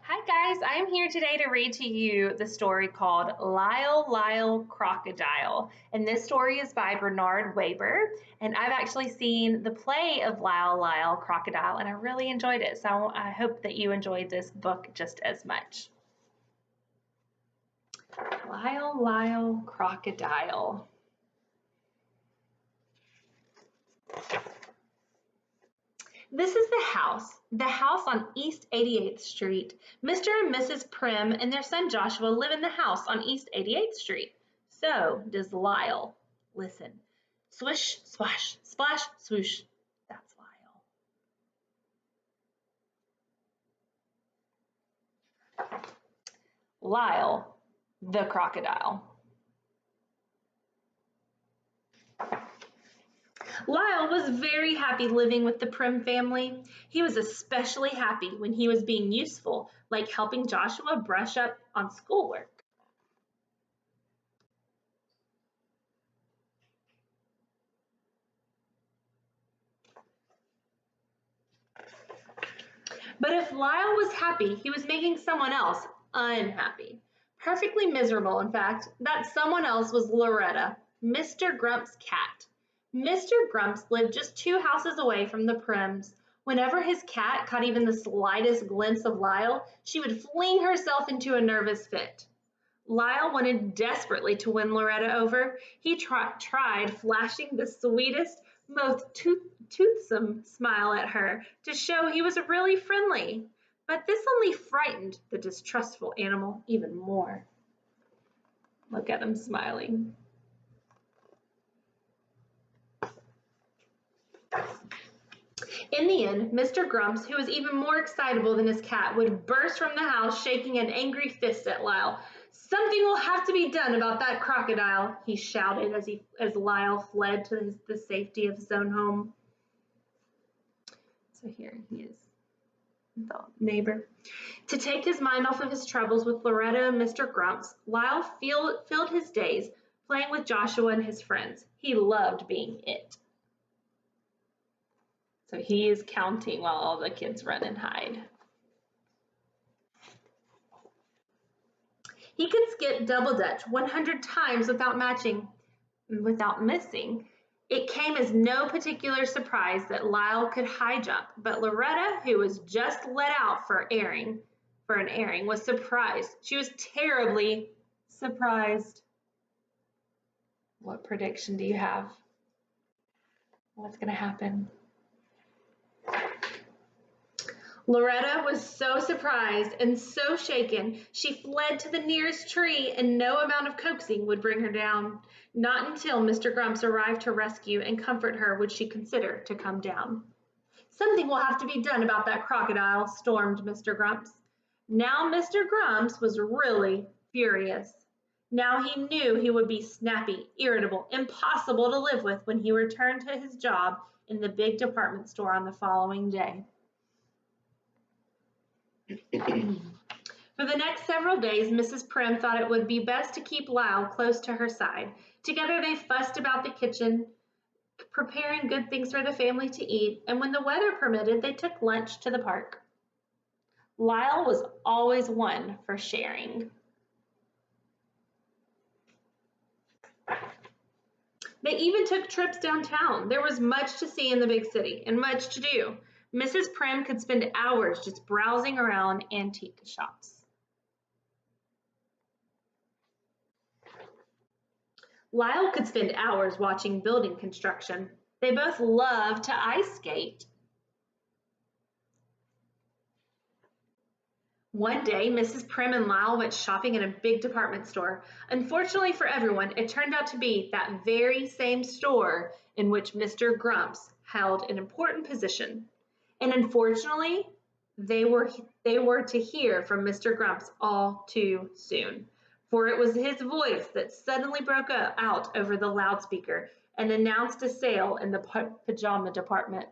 Hi guys, I'm here today to read to you the story called Lyle, Crocodile. And this story is by Bernard Weber. And I've actually seen the play of Lyle, Crocodile, and I really enjoyed it. So I hope that you enjoyed this book just as much. Lyle, Crocodile. This is the house on East 88th Street. Mr. and Mrs. Prim and their son Joshua live in the house on East 88th Street. So does Lyle. Listen. Swish, swash, splash, swoosh. That's Lyle. Lyle, the crocodile. Lyle was very happy living with the Prim family. He was especially happy when he was being useful, like helping Joshua brush up on schoolwork. But if Lyle was happy, he was making someone else unhappy. Perfectly miserable, in fact. That someone else was Loretta, Mr. Grump's cat. Mr. Grumps lived just 2 houses away from the Prims. Whenever his cat caught even the slightest glimpse of Lyle, she would fling herself into a nervous fit. Lyle wanted desperately to win Loretta over. He tried flashing the sweetest, most toothsome smile at her to show he was really friendly. But this only frightened the distrustful animal even more. Look at him smiling. In the end, Mr. Grumps, who was even more excitable than his cat, would burst from the house shaking an angry fist at Lyle. "Something will have to be done about that crocodile," he shouted as Lyle fled to the safety of his own home. So here he is, the neighbor. To take his mind off of his troubles with Loretta and Mr. Grumps, Lyle filled his days playing with Joshua and his friends. He loved being it. So he is counting while all the kids run and hide. He could skip double dutch 100 times without missing. It came as no particular surprise that Lyle could high jump, but Loretta, who was just let out for an airing, was surprised. She was terribly surprised. What prediction do you have? What's going to happen? Loretta was so surprised and so shaken, she fled to the nearest tree, and no amount of coaxing would bring her down. Not until Mr. Grumps arrived to rescue and comfort her would she consider to come down. "Something will have to be done about that crocodile," stormed Mr. Grumps. Now Mr. Grumps was really furious. Now he knew he would be snappy, irritable, impossible to live with when he returned to his job in the big department store on the following day. For the next several days, Mrs. Prim thought it would be best to keep Lyle close to her side. Together they fussed about the kitchen, preparing good things for the family to eat, and when the weather permitted, they took lunch to the park. Lyle was always one for sharing. They even took trips downtown. There was much to see in the big city and much to do. Mrs. Prim could spend hours just browsing around antique shops. Lyle could spend hours watching building construction. They both loved to ice skate. One day, Mrs. Prim and Lyle went shopping in a big department store. Unfortunately for everyone, it turned out to be that very same store in which Mr. Grumps held an important position. And unfortunately, they were to hear from Mr. Grumps all too soon, for it was his voice that suddenly broke out over the loudspeaker and announced a sale in the pajama department.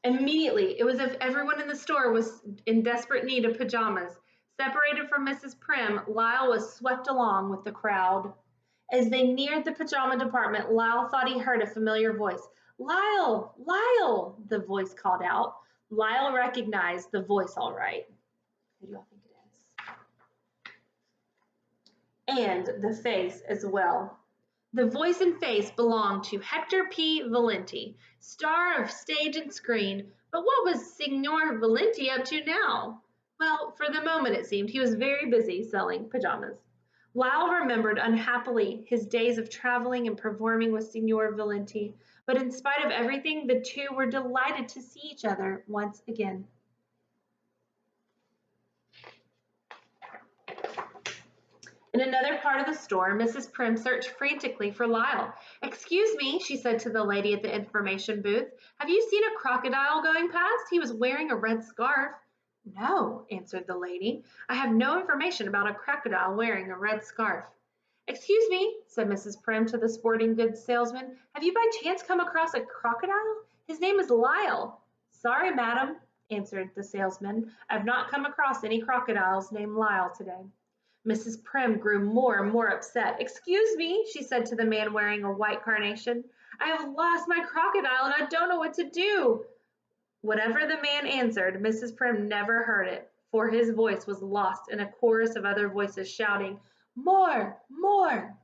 Immediately, it was as if everyone in the store was in desperate need of pajamas. Separated from Mrs. Prim, Lyle was swept along with the crowd. As they neared the pajama department, Lyle thought he heard a familiar voice. Lyle! Lyle! The voice called out. Lyle recognized the voice all right. Who do y'all think it is? And the face as well. The voice and face belonged to Hector P. Valenti, star of stage and screen. But what was Signor Valenti up to now? Well, for the moment it seemed he was very busy selling pajamas. Lyle remembered unhappily his days of traveling and performing with Signor Valenti, but in spite of everything, the two were delighted to see each other once again. In another part of the store, Mrs. Prim searched frantically for Lyle. "Excuse me," she said to the lady at the information booth. "Have you seen a crocodile going past? He was wearing a red scarf." "No," answered the lady. "I have no information about a crocodile wearing a red scarf." "Excuse me," said Mrs. Prim to the sporting goods salesman. "Have you by chance come across a crocodile? His name is Lyle." "Sorry, madam," answered the salesman. "I have not come across any crocodiles named Lyle today." Mrs. Prim grew more and more upset. "Excuse me," she said to the man wearing a white carnation. "I have lost my crocodile and I don't know what to do." Whatever the man answered, Mrs. Prim never heard it, for his voice was lost in a chorus of other voices shouting, "More! More!"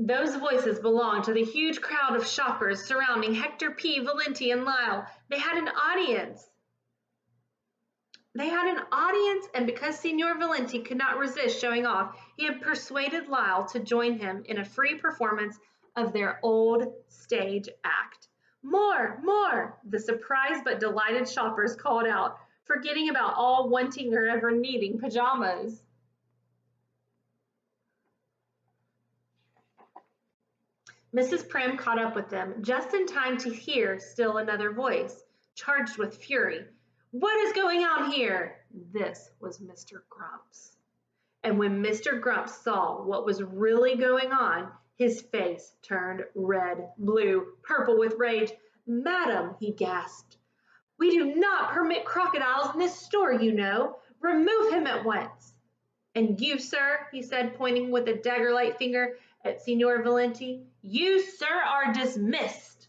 Those voices belonged to the huge crowd of shoppers surrounding Hector P. Valenti and Lyle. They had an audience. And because Signor Valenti could not resist showing off, he had persuaded Lyle to join him in a free performance of their old stage act. "More! More!" the surprised but delighted shoppers called out, forgetting about all wanting or ever needing pajamas. Mrs. Prim caught up with them, just in time to hear still another voice, charged with fury. "What is going on here?" This was Mr. Grumps. And when Mr. Grumps saw what was really going on, his face turned red, blue, purple with rage. "Madam," he gasped, "we do not permit crocodiles in this store, you know. Remove him at once." "And you, sir," he said, pointing with a dagger-like finger at Signor Valenti, "you, sir, are dismissed."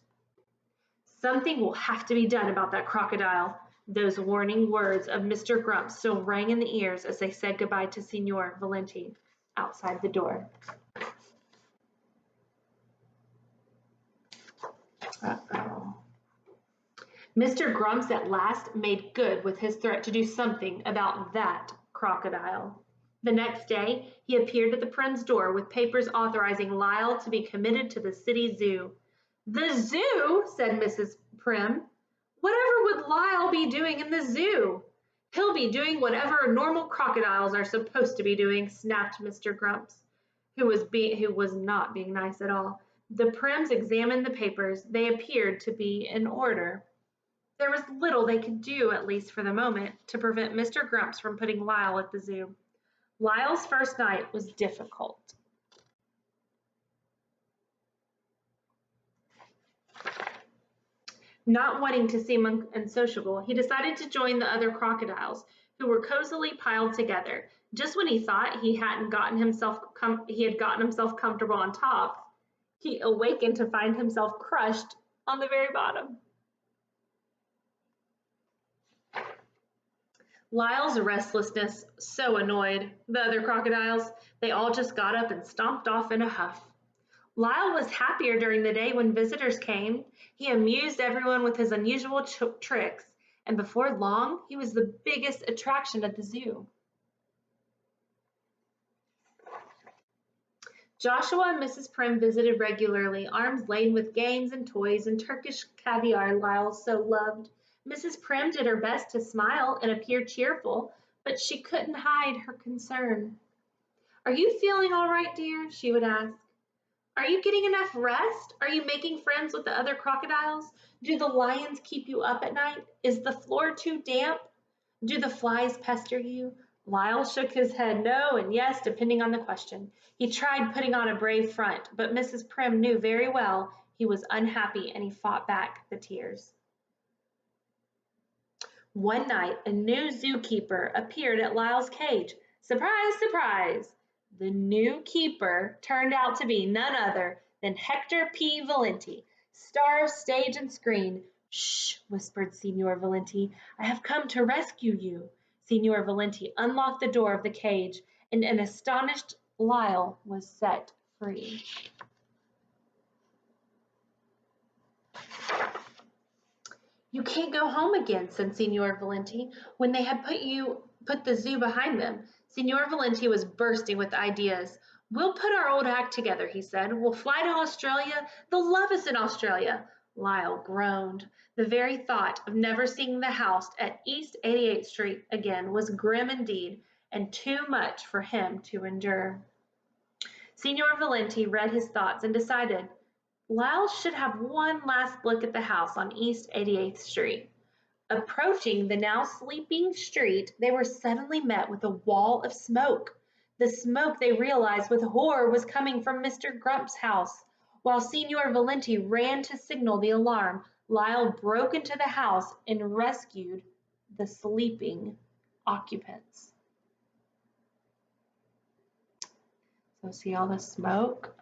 "Something will have to be done about that crocodile." Those warning words of Mr. Grumps still rang in the ears as they said goodbye to Signor Valenti outside the door. Uh-oh. Mr. Grumps at last made good with his threat to do something about that crocodile. The next day, he appeared at the Prim's door with papers authorizing Lyle to be committed to the city zoo. "The zoo?" said Mrs. Prim. "Whatever would Lyle be doing in the zoo?" "He'll be doing whatever normal crocodiles are supposed to be doing," snapped Mr. Grumps, who was not being nice at all. The Prims examined the papers. They appeared to be in order. There was little they could do, at least for the moment, to prevent Mr. Grumps from putting Lyle at the zoo. Lyle's first night was difficult. Not wanting to seem unsociable, he decided to join the other crocodiles, who were cozily piled together. Just when he thought he had gotten himself comfortable on top, he awakened to find himself crushed on the very bottom. Lyle's restlessness so annoyed the other crocodiles, they all just got up and stomped off in a huff. Lyle was happier during the day when visitors came. He amused everyone with his unusual tricks, and before long, he was the biggest attraction at the zoo. Joshua and Mrs. Prim visited regularly, arms laden with games and toys and Turkish caviar Lyle so loved. Mrs. Prim did her best to smile and appear cheerful, but she couldn't hide her concern. "Are you feeling all right, dear?" she would ask. "Are you getting enough rest? Are you making friends with the other crocodiles? Do the lions keep you up at night? Is the floor too damp? Do the flies pester you?" Lyle shook his head no and yes, depending on the question. He tried putting on a brave front, but Mrs. Prim knew very well he was unhappy and he fought back the tears. One night, a new zookeeper appeared at Lyle's cage. Surprise, surprise! The new keeper turned out to be none other than Hector P. Valenti, star of stage and screen. "Shh," whispered Signor Valenti. "I have come to rescue you." Signor Valenti unlocked the door of the cage, and an astonished Lyle was set free. "You can't go home again," said Signor Valenti, when they had put the zoo behind them. Signor Valenti was bursting with ideas. "We'll put our old act together," he said. "We'll fly to Australia. They'll love us in Australia." Lyle groaned. The very thought of never seeing the house at East 88th Street again was grim indeed, and too much for him to endure. Signor Valenti read his thoughts and decided Lyle should have one last look at the house on East 88th Street. Approaching the now sleeping street, they were suddenly met with a wall of smoke. The smoke, they realized with horror, was coming from Mr. Grump's house. While Signor Valenti ran to signal the alarm, Lyle broke into the house and rescued the sleeping occupants. So see all the smoke?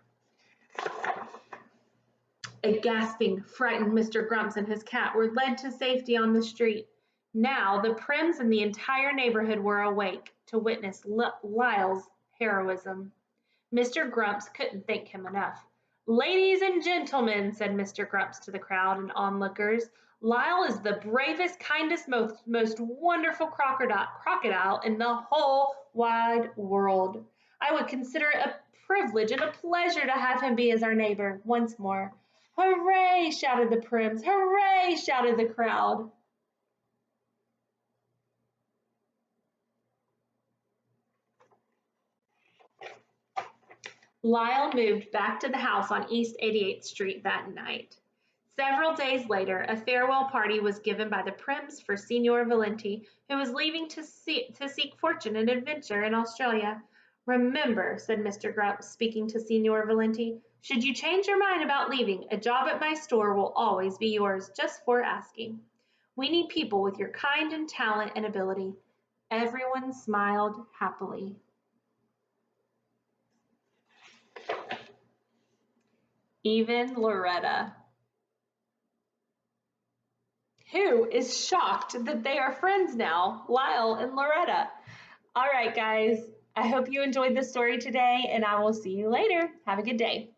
A gasping, frightened Mr. Grumps and his cat were led to safety on the street. Now the Prims and the entire neighborhood were awake to witness Lyle's heroism. Mr. Grumps couldn't thank him enough. "Ladies and gentlemen," said Mr. Grumps to the crowd and onlookers, "Lyle is the bravest, kindest, most wonderful crocodile in the whole wide world. I would consider it a privilege and a pleasure to have him be as our neighbor once more." "Hooray!" shouted the Prims. "Hooray!" shouted the crowd. Lyle moved back to the house on East 88th Street that night. Several days later, a farewell party was given by the Prims for Signor Valenti, who was leaving to seek fortune and adventure in Australia. "Remember," said Mr. Grumps, speaking to Signor Valenti, "should you change your mind about leaving, a job at my store will always be yours, just for asking. We need people with your kind and talent and ability." Everyone smiled happily. Even Loretta, who is shocked that they are friends now, Lyle and Loretta. All right, guys, I hope you enjoyed the story today, and I will see you later. Have a good day.